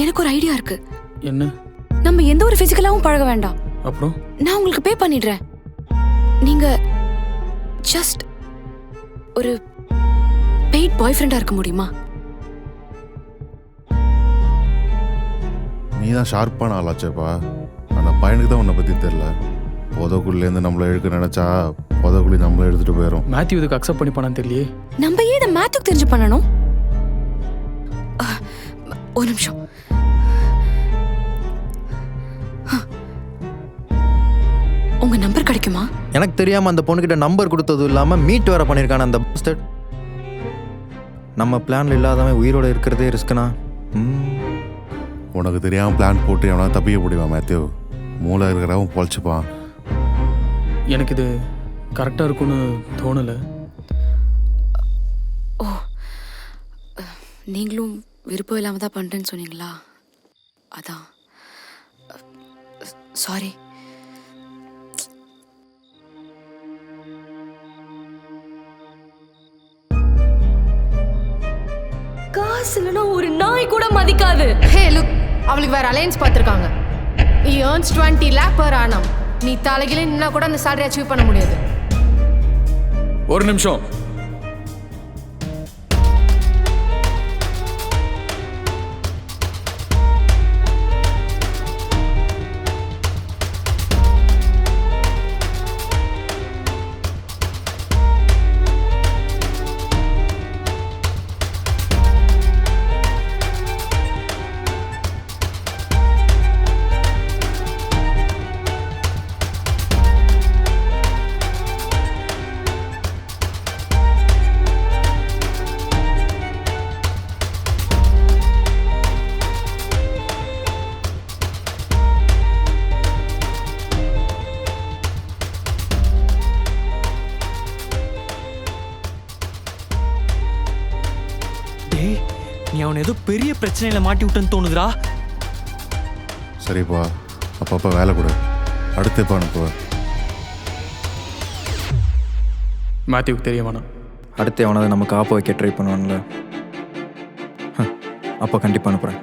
எனக்கு ஒரு ஐடியா இருக்கு. என்ன? நம்ம எந்த ஒரு பிசிக்கலாவும் பழக வேண்டாம். அப்புறம் நான் உங்களுக்கு பே பண்ணிடுறேன். நீங்க ஜஸ்ட் ஒரு பெய்ட் பாய் ஃப்ரெண்டா இருக்க முடியுமா? நீ தான் ஷார்ப்பான ஆளாச்சேப்பா. ஆனால் பையனுக்கு தான் உன்னை பற்றி தெரில. புதக்குள்ளேருந்து நம்மளை இழுக்க நினச்சா புதக்குள்ளி நம்மளை எடுத்துகிட்டு போயிடும். மேத்யூ இதுக்கு அக்செப்ட் பண்ணிப்பானான்னு தெரியலையே. நம்ம ஏன் இதை மேத்துக்கு தெரிஞ்சு பண்ணணும்? ஒரு நிமிஷம். உங்க நம்பர் கிடைக்குமா? எனக்கு தெரியாமல் அந்த பொண்ணுக்கிட்ட நம்பர் கொடுத்ததும் இல்லாமல் மீட் வேற பண்ணியிருக்கான அந்த பஸ்டர். நம்ம பிளான்ல இல்லாதவன் உயிரோட இருக்கிறதே ரிஸ்க்குனா. உனக்கு தெரியாமல் பிளான் போட்டு எவனா தப்பிக்க முடியுமா மேத்யூ? மூளை இருக்கிறவன் பொழைச்சிப்பான். எனக்கு இது கரெக்டாக இருக்கும்னு தோணலை. ஓ, நீங்களும் விருப்பம் இல்லாம தான் பண்றேன்னு சொன்னீங்களா? அதான். சாரி. காசு இல்லைன்னா ஒரு நாய் கூட மதிக்காது. ஹே லுக், அவளுக்கு வேற அலையன்ஸ் பார்த்துருக்காங்க. he earns 20 lakh per annum. நீ தலைகிலே நின்னா கூட அந்த salary அச்சீவ் பண்ண முடியாது. ஒரு நிமிஷம். நீ அவனை ஏதோ பெரிய பிரச்சனையில மாட்டி விட்டுன்னு தோணுதுரா. சரிப்பா, அப்பப்போ வேலை கொடு. அடுத்தப்பா அனுப்புவ. மேத்யூக்கு தெரிய வேணாம். அடுத்து எவனாவது நமக்கு ஆப்ப வைக்க ட்ரை பண்ணுவான்ல, அப்போ கண்டிப்பாக அனுப்புகிறேன்.